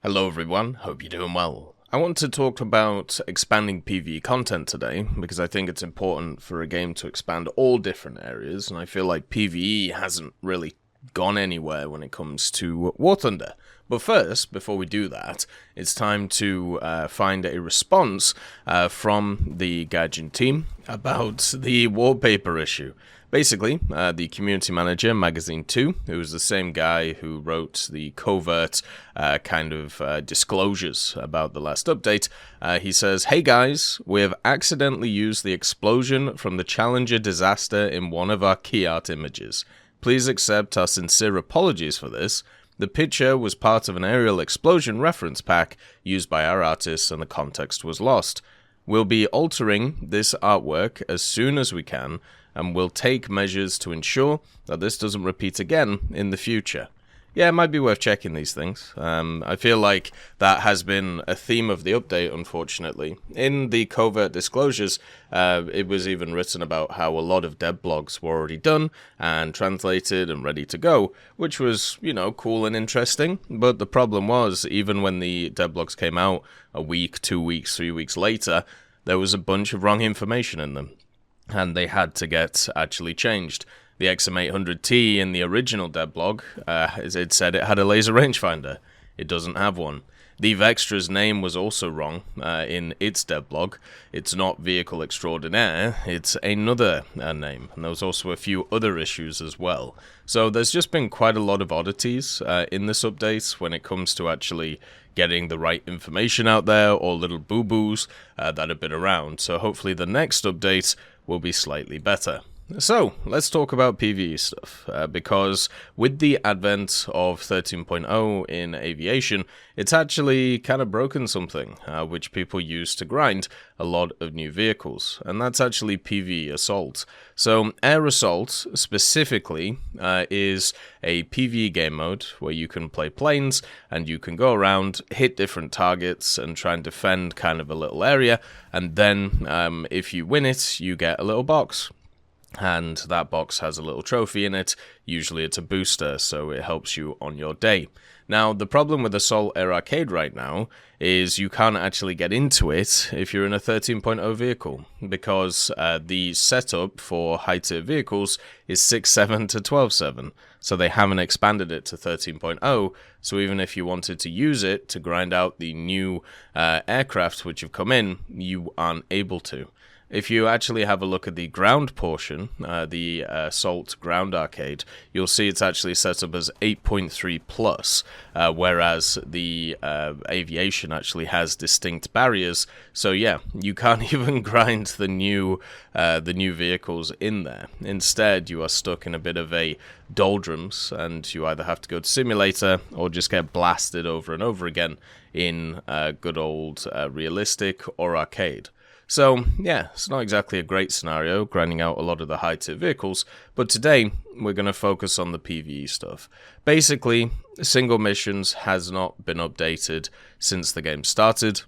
Hello everyone, hope you're doing well. I want to talk about expanding PvE content today, because I think it's important for a game to expand all different areas, and I feel like PvE hasn't really gone anywhere when it comes to War Thunder. But first, before we do that, it's time to find a response from the Gaijin team about the wallpaper issue. Basically, the community manager, Magazine 2, who was the same guy who wrote the covert disclosures about the last update, he says, "Hey guys, we have accidentally used the explosion from the Challenger disaster in one of our key art images. Please accept our sincere apologies for this. The picture was part of an aerial explosion reference pack used by our artists and the context was lost. We'll be altering this artwork as soon as we can, and we'll take measures to ensure that this doesn't repeat again in the future." Yeah, it might be worth checking these things. I feel like that has been a theme of the update, unfortunately. In the covert disclosures, it was even written about how a lot of dev blogs were already done and translated and ready to go, which was, cool and interesting. But the problem was, even when the dev blogs came out a week, 2 weeks, 3 weeks later, there was a bunch of wrong information in them, and they had to get actually changed. The XM800T in the original dev blog, it said it had a laser rangefinder. It doesn't have one. The Vextra's name was also wrong in its dev blog. It's not Vehicle Extraordinaire, it's another name. And there was also a few other issues as well. So there's just been quite a lot of oddities in this update when it comes to actually getting the right information out there, or little boo-boos that have been around. So hopefully the next update will be slightly better. So, let's talk about PvE stuff, because with the advent of 13.0 in aviation, it's actually kind of broken something, which people use to grind a lot of new vehicles, and that's actually PvE Assault. So, Air Assault, specifically, is a PvE game mode where you can play planes, and you can go around, hit different targets, and try and defend kind of a little area, and then, if you win it, you get a little box. And that box has a little trophy in it. Usually it's a booster, so it helps you on your day. Now, the problem with Assault Air Arcade right now is you can't actually get into it if you're in a 13.0 vehicle, because the setup for high-tier vehicles is 6.7 to 12.7, so they haven't expanded it to 13.0, so even if you wanted to use it to grind out the new aircraft which have come in, you aren't able to. If you actually have a look at the ground portion, the Assault Ground Arcade, you'll see it's actually set up as 8.3 plus, whereas the Aviation actually has distinct barriers. So yeah, you can't even grind the new vehicles in there. Instead, you are stuck in a bit of a doldrums, and you either have to go to Simulator or just get blasted over and over again in good old realistic or arcade. So, yeah, it's not exactly a great scenario, grinding out a lot of the high-tier vehicles, but today we're going to focus on the PvE stuff. Basically, single missions has not been updated since the game started.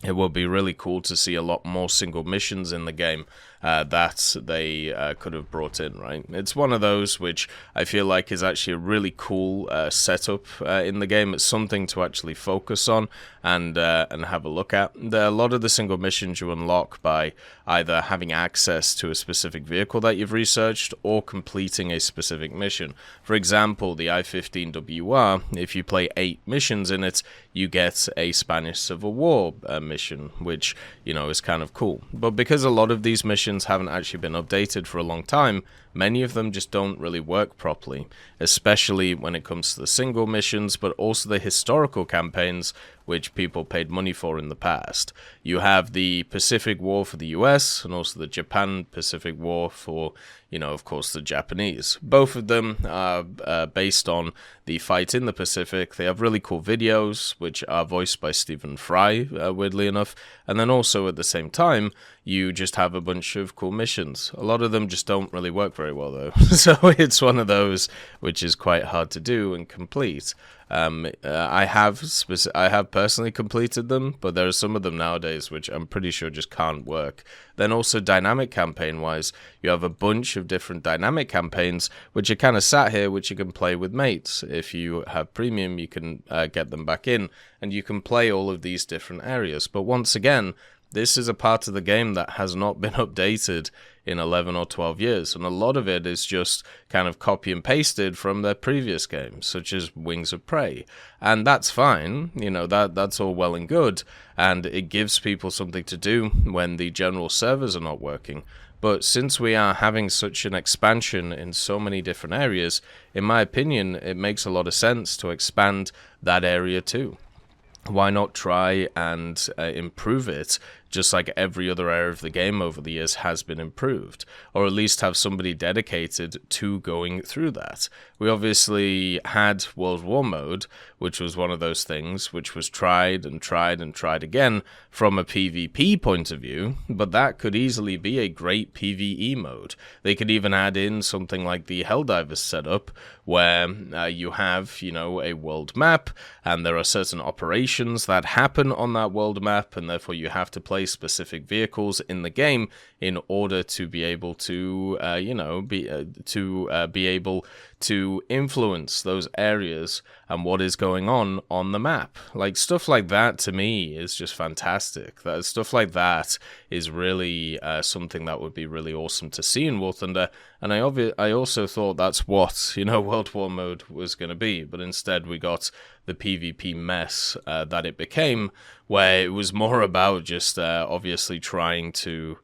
It will be really cool to see a lot more single missions in the game that they could have brought in, right? It's one of those which I feel like is actually a really cool setup in the game. It's something to actually focus on and have a look at. A lot of the single missions you unlock by either having access to a specific vehicle that you've researched or completing a specific mission. For example, the I-15WR, if you play 8 missions in it, you get a Spanish Civil War mission, which, is kind of cool. But because a lot of these missions haven't actually been updated for a long time, many of them just don't really work properly, especially when it comes to the single missions, but also the historical campaigns, which people paid money for in the past. You have the Pacific War for the US, and also the Japan-Pacific War for, of course, the Japanese. Both of them are based on the fight in the Pacific. They have really cool videos, which are voiced by Stephen Fry, weirdly enough, and then also at the same time, you just have a bunch of cool missions. A lot of them just don't really work very well, though. So it's one of those which is quite hard to do and complete. I have personally completed them, but there are some of them nowadays which I'm pretty sure just can't work. Then also dynamic campaign wise, you have a bunch of different dynamic campaigns which are kind of sat here, which you can play with mates. If you have premium, you can get them back in, and you can play all of these different areas. But once again, this is a part of the game that has not been updated in 11 or 12 years, and a lot of it is just kind of copy and pasted from their previous games, such as Wings of Prey. And that's fine, you know, that's all well and good, and it gives people something to do when the general servers are not working. But since we are having such an expansion in so many different areas, in my opinion, it makes a lot of sense to expand that area too. Why not try and improve it, just like every other area of the game over the years has been improved, or at least have somebody dedicated to going through that. We obviously had World War mode, which was one of those things which was tried and tried and tried again from a PvP point of view, but that could easily be a great PvE mode. They could even add in something like the Helldivers setup, where you have, you know, a world map, and there are certain operations that happen on that world map, and therefore you have to play specific vehicles in the game in order to be able to, be able to influence those areas and what is going on the map. Like, stuff like that to me is just fantastic. Stuff like that is really something that would be really awesome to see in War Thunder, and I also thought that's what, you know, World War mode was going to be, but instead we got the PvP mess that it became, where it was more about just obviously trying to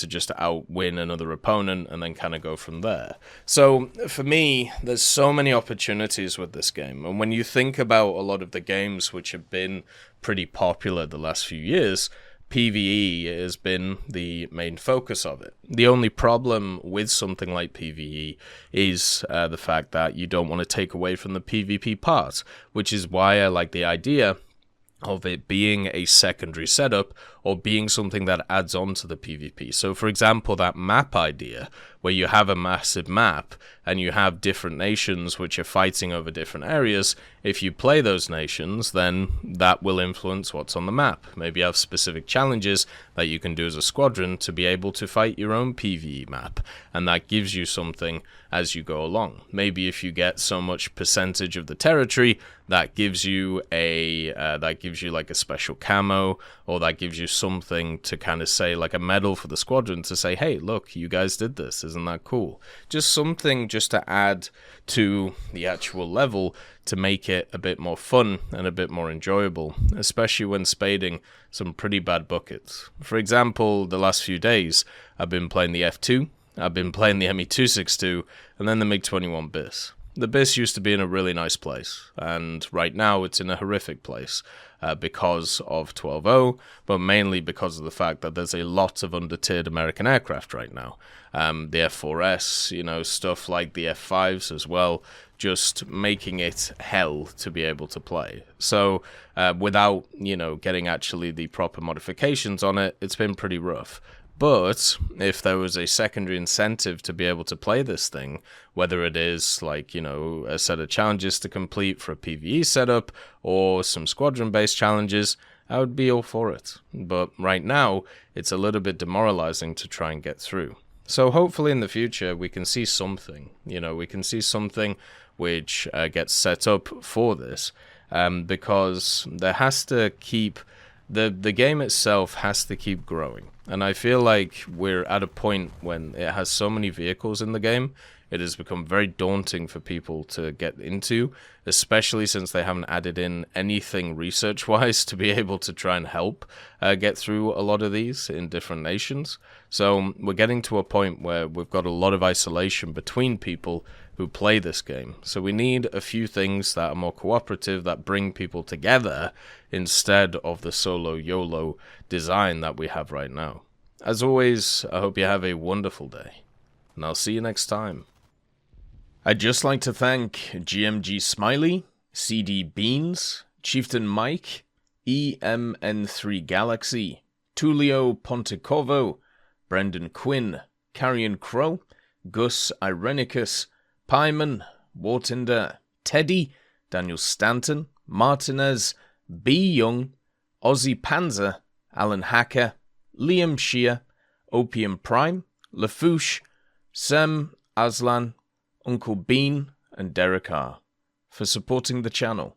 just outwin another opponent and then kind of go from there. So for me, there's so many opportunities with this game, and when you think about a lot of the games which have been pretty popular the last few years, PvE has been the main focus of it. The only problem with something like PvE is the fact that you don't want to take away from the PvP part, which is why I like the idea of it being a secondary setup or being something that adds on to the PvP. So for example, that map idea where you have a massive map and you have different nations which are fighting over different areas, if you play those nations, then that will influence what's on the map. Maybe you have specific challenges that you can do as a squadron to be able to fight your own PvE map, and that gives you something as you go along. Maybe if you get so much percentage of the territory, that gives you like a special camo, or that gives you something to kind of say, like a medal for the squadron to say, hey, look, you guys did this, isn't that cool? Just something just to add to the actual level to make it a bit more fun and a bit more enjoyable, especially when spading some pretty bad buckets. For example, the last few days, I've been playing the F2, I've been playing the ME262, and then the MiG-21 BIS. The BIS used to be in a really nice place, and right now it's in a horrific place because of 12-0, but mainly because of the fact that there's a lot of under-tiered American aircraft right now. The F4S, you know, stuff like the F5s as well, just making it hell to be able to play. So without, you know, getting actually the proper modifications on it, it's been pretty rough. But if there was a secondary incentive to be able to play this thing, whether it is like, you know, a set of challenges to complete for a PvE setup or some squadron-based challenges, I would be all for it. But right now, it's a little bit demoralizing to try and get through. So hopefully in the future, we can see something, you know, we can see something which gets set up for this, because there has to keep, the game itself has to keep growing. And I feel like we're at a point when it has so many vehicles in the game, it has become very daunting for people to get into, especially since they haven't added in anything research-wise to be able to try and help get through a lot of these in different nations. So we're getting to a point where we've got a lot of isolation between people who play this game. So we need a few things that are more cooperative, that bring people together instead of the solo YOLO design that we have right now. As always, I hope you have a wonderful day, and I'll see you next time. I'd just like to thank GMG Smiley, CD Beans, Chieftain Mike, EMN3 Galaxy, Tulio Pontecorvo, Brendan Quinn, Carrion Crow, Gus Irenicus, Pyman, Wartinder, Teddy, Daniel Stanton, Martinez, B. Young, Ozzy Panzer, Alan Hacker, Liam Shear, Opium Prime, Lafouche, Sem Aslan, Uncle Bean, and Derek R. for supporting the channel.